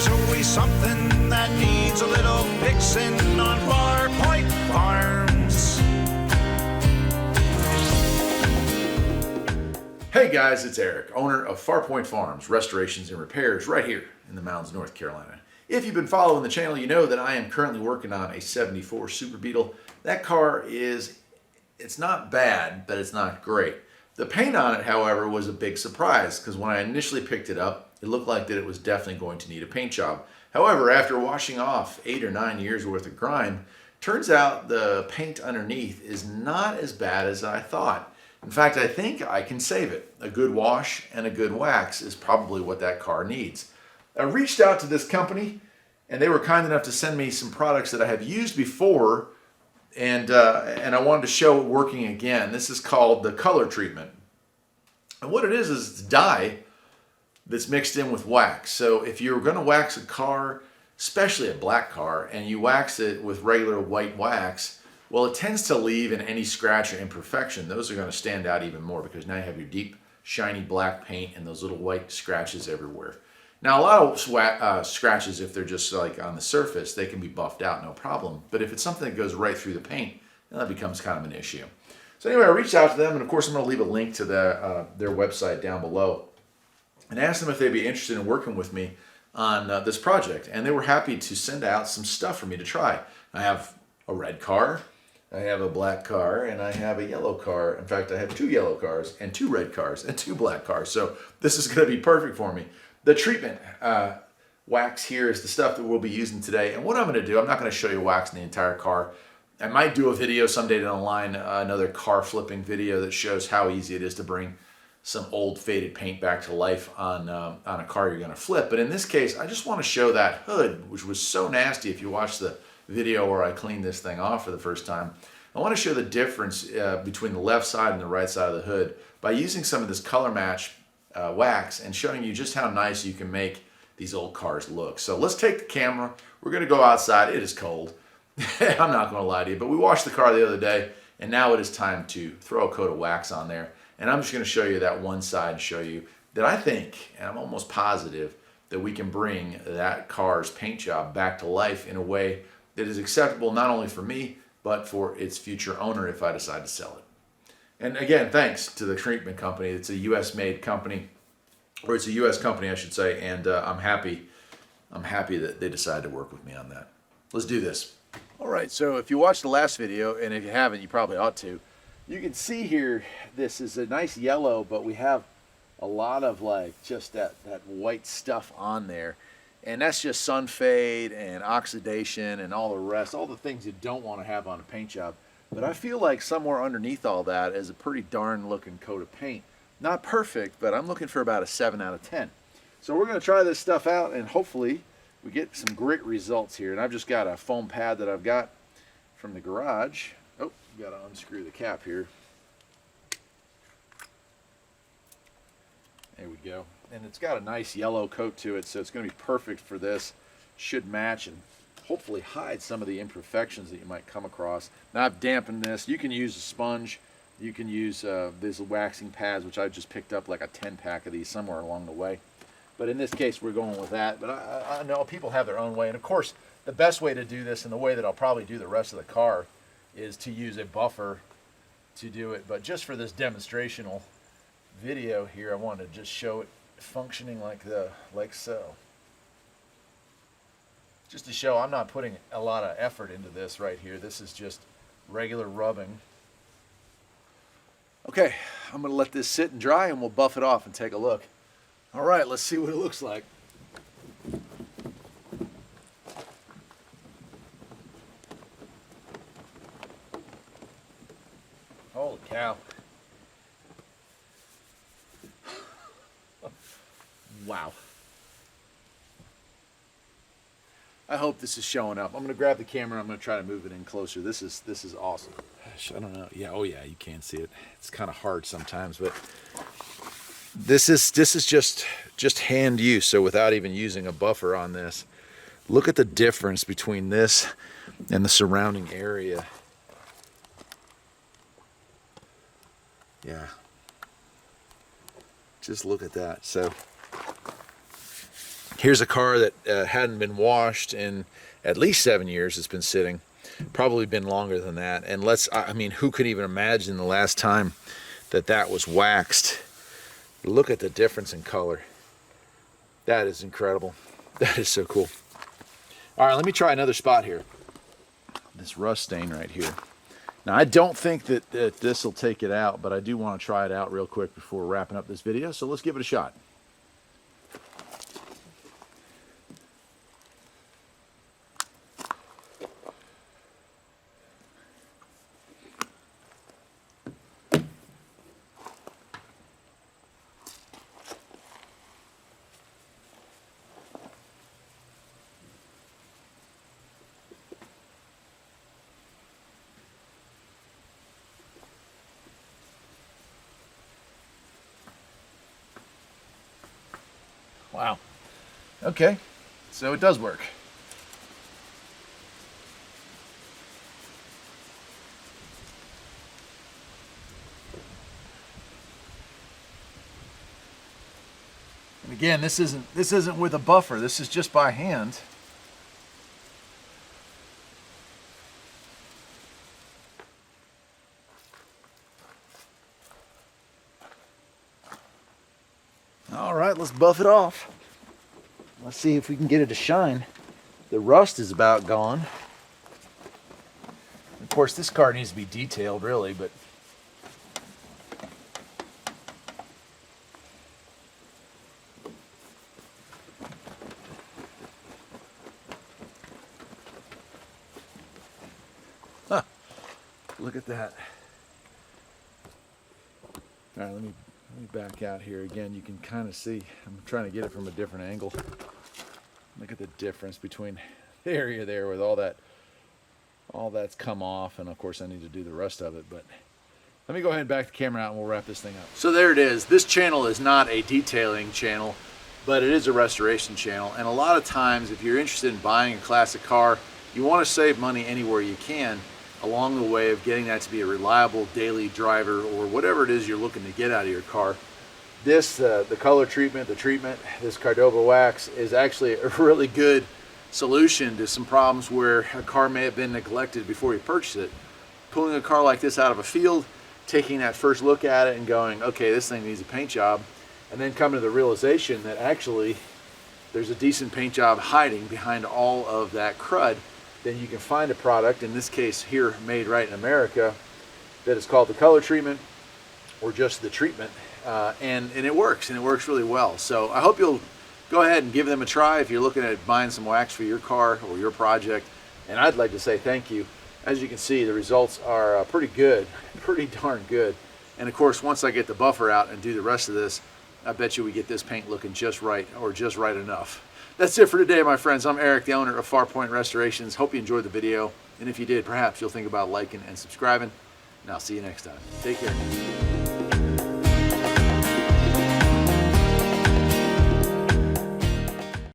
There's always something that needs a little fixing on Far Point Farms. Hey guys, it's Eric, owner of Far Point Farms, restorations and repairs right here in the mountains, North Carolina. If you've been following the channel, you know that I am currently working on a 74 Super Beetle. That car it's not bad, but it's not great. The paint on it, however, was a big surprise because when I initially picked it up, it looked like that it was definitely going to need a paint job. However, after washing off 8 or 9 years worth of grime, turns out the paint underneath is not as bad as I thought. In fact, I think I can save it. A good wash and a good wax is probably what that car needs. I reached out to this company and they were kind enough to send me some products that I have used before and I wanted to show it working again. This is called the color treatment. And what it is it's dye that's mixed in with wax. So if you're going to wax a car, especially a black car, and you wax it with regular white wax, well, it tends to leave in any scratch or imperfection. Those are going to stand out even more because now you have your deep, shiny black paint and those little white scratches everywhere. Now, a lot of scratches, if they're just like on the surface, they can be buffed out, no problem. But if it's something that goes right through the paint, then that becomes kind of an issue. So anyway, I reached out to them, and of course, I'm going to leave a link to their website down below, and asked them if they'd be interested in working with me on this project. And they were happy to send out some stuff for me to try. I have a red car, I have a black car, and I have a yellow car. In fact, I have 2 yellow cars and 2 red cars and 2 black cars. So this is going to be perfect for me. The treatment wax here is the stuff that we'll be using today. And what I'm going to do, I'm not going to show you waxing the entire car. I might do a video someday down the line, another car flipping video that shows how easy it is to bring some old faded paint back to life on a car you're going to flip. But in this case, I just want to show that hood, which was so nasty if you watch the video where I cleaned this thing off for the first time. I want to show the difference between the left side and the right side of the hood by using some of this color match wax and showing you just how nice you can make these old cars look. So let's take the camera. We're going to go outside. It is cold. I'm not going to lie to you, but we washed the car the other day, and now it is time to throw a coat of wax on there. And I'm just going to show you that one side and show you that I think, and I'm almost positive, that we can bring that car's paint job back to life in a way that is acceptable not only for me, but for its future owner if I decide to sell it. And again, thanks to the treatment company. It's a U.S.-made company, or it's a U.S. company, I should say, and I'm happy that they decided to work with me on that. Let's do this. All right, so if you watched the last video, and if you haven't, you probably ought to, you can see here, this is a nice yellow, but we have a lot of like just that white stuff on there. And that's just sun fade and oxidation and all the rest, all the things you don't want to have on a paint job. But I feel like somewhere underneath all that is a pretty darn looking coat of paint. Not perfect, but I'm looking for about a 7 out of 10. So we're going to try this stuff out and hopefully we get some great results here. And I've just got a foam pad that I've got from the garage. Oh, got to unscrew the cap here. There we go. And it's got a nice yellow coat to it, so it's going to be perfect for this. Should match and hopefully hide some of the imperfections that you might come across. Now I've dampened this. You can use a sponge. You can use these waxing pads, which I just picked up like a 10-pack of these somewhere along the way. But in this case, we're going with that. But I know people have their own way. And of course, the best way to do this and the way that I'll probably do the rest of the car is to use a buffer to do it. But just for this demonstrational video here, I wanted to just show it functioning like so. Just to show I'm not putting a lot of effort into this right here. This is just regular rubbing. Okay, I'm going to let this sit and dry and we'll buff it off and take a look. All right, let's see what it looks like. Holy cow. Wow. I hope this is showing up. I'm going to grab the camera. I'm going to try to move it in closer. This is awesome. Gosh, I don't know. Yeah, oh yeah, you can see it. It's kind of hard sometimes, but this is just hand use. So without even using a buffer on this, look at the difference between this and the surrounding area. Yeah. Just look at that. So Here's a car that hadn't been washed in at least 7 years. It's been sitting, probably been longer than that. And I mean, who could even imagine the last time that was waxed? Look at the difference in color. That is incredible. That is so cool. All right, let me try another spot here. This rust stain right here. Now, I don't think that this will take it out, but I do want to try it out real quick before wrapping up this video, so let's give it a shot. Wow. Okay, so it does work. And again, this isn't with a buffer. This is just by hand. All right, let's buff it off. Let's see if we can get it to shine. The rust is about gone. Of course, this car needs to be detailed, really, but huh, look at that. All right, let me back out here again. You can kind of see, I'm trying to get it from a different angle. Look at the difference between the area there with all that's come off, and of course I need to do the rest of it, but let me go ahead and back the camera out and we'll wrap this thing up. So there it is. This channel is not a detailing channel, but it is a restoration channel, and a lot of times if you're interested in buying a classic car, you want to save money anywhere you can along the way of getting that to be a reliable daily driver or whatever it is you're looking to get out of your car. This, the color treatment, this Cordova wax is actually a really good solution to some problems where a car may have been neglected before you purchase it. Pulling a car like this out of a field, taking that first look at it and going, okay, this thing needs a paint job, and then coming to the realization that actually there's a decent paint job hiding behind all of that crud, then you can find a product, in this case here made right in America, that is called the color treatment or just the treatment, and it works, and it works really well. So I hope you'll go ahead and give them a try if you're looking at buying some wax for your car or your project. And I'd like to say thank you. As you can see, the results are pretty good, pretty darn good. And of course, once I get the buffer out and do the rest of this, I bet you we get this paint looking just right, or just right enough. That's it for today, my friends. I'm Eric, the owner of Farpoint Restorations. Hope you enjoyed the video. And if you did, perhaps you'll think about liking and subscribing. And I'll see you next time. Take care.